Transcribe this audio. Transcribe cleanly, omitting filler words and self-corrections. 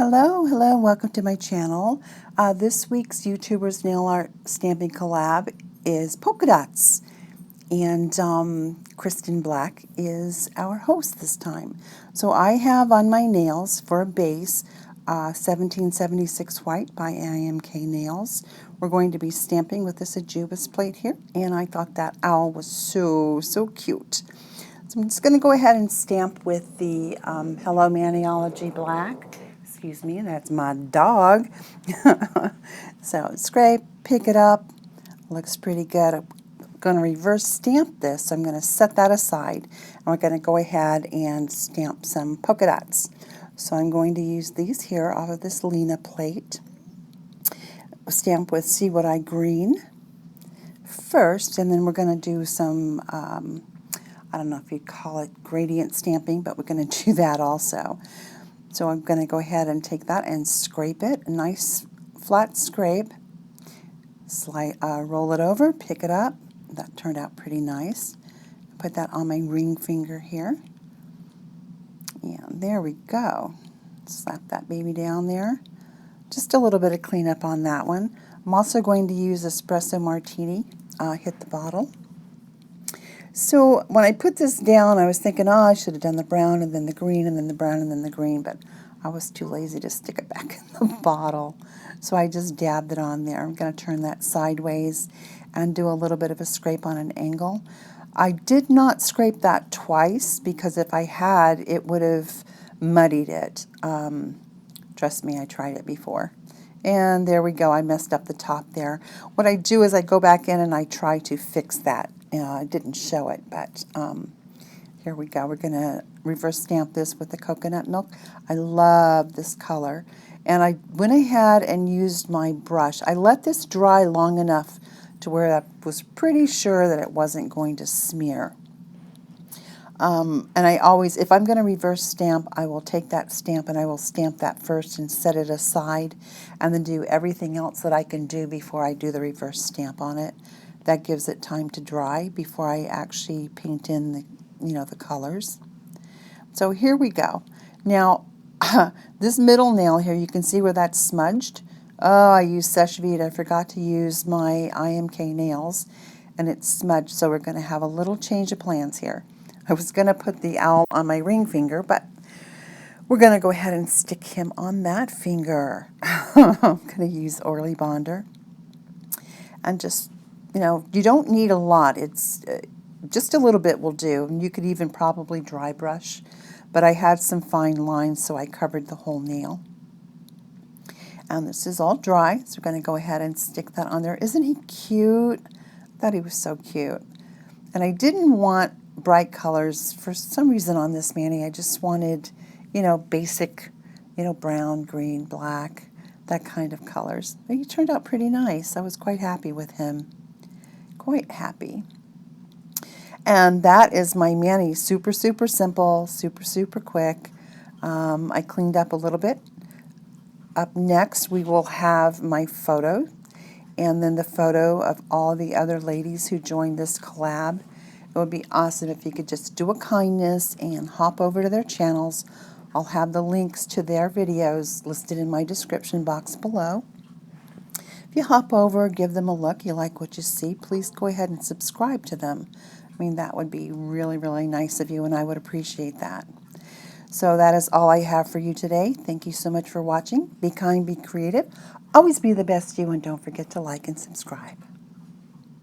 Hello, welcome to my channel. This week's YouTuber's nail art stamping collab is polka dots, and Kirsten Black is our host this time. So I have on my nails for a base 1776 white by IMK Nails. We're going to be stamping with this YouTuber's plate here, and I thought that owl was so cute. So I'm just going to go ahead and stamp with the Hello Maniology Black. Excuse me, that's my dog. So scrape, pick it up, looks pretty good. I'm going to reverse stamp this, so I'm going to set that aside. And we're going to go ahead and stamp some polka dots. So I'm going to use these here off of this Lena plate. Stamp with See What I Green first, and then we're going to do some, I don't know if you'd call it gradient stamping, but we're going to do that also. So I'm going to go ahead and take that and scrape it, a nice flat scrape, roll it over, pick it up. That turned out pretty nice. Put that on my ring finger here. And there we go. Slap that baby down there. Just a little bit of cleanup on that one. I'm also going to use Espresso Martini, hit the bottle. So when I put this down, I was thinking, oh, I should have done the brown and then the green and then the brown and then the green, but I was too lazy to stick it back in the bottle. So I just dabbed it on there. I'm going to turn that sideways and do a little bit of a scrape on an angle. I did not scrape that twice because if I had, it would have muddied it. Trust me, I tried it before. And there we go. I messed up the top there. What I do is I go back in and I try to fix that. I didn't show it, but here we go. We're going to reverse stamp this with the coconut milk. I love this color. And I went ahead and used my brush. I let this dry long enough to where I was pretty sure that it wasn't going to smear. And I always, if I'm going to reverse stamp, I will take that stamp and I will stamp that first and set it aside, and then do everything else that I can do before I do the reverse stamp on it. That gives it time to dry before I actually paint in the, the colors. So here we go. Now, this middle nail here, you can see where that's smudged. Oh, I used Seche Vide. I forgot to use my IMK nails, and it's smudged, so we're going to have a little change of plans here. I was going to put the owl on my ring finger, but we're going to go ahead and stick him on that finger. I'm going to use Orly Bonder. And just, you don't need a lot. It's just a little bit will do. And you could even probably dry brush. But I had some fine lines, so I covered the whole nail. And this is all dry, so we're going to go ahead and stick that on there. Isn't he cute? I thought he was so cute. And I didn't want bright colors for some reason on this Manny. I just wanted, basic, brown, green, black, that kind of colors. But he turned out pretty nice. I was quite happy with him. Quite happy. And that is my Manny. Super simple, super quick. I cleaned up a little bit. Up next, we will have my photo, and then the photo of all the other ladies who joined this collab. It would be awesome if you could just do a kindness and hop over to their channels. I'll have the links to their videos listed in my description box below. If you hop over, give them a look, you like what you see, please go ahead and subscribe to them. I mean, that would be really nice of you, and I would appreciate that. So that is all I have for you today. Thank you so much for watching. Be kind, be creative. Always be the best you, and don't forget to like and subscribe.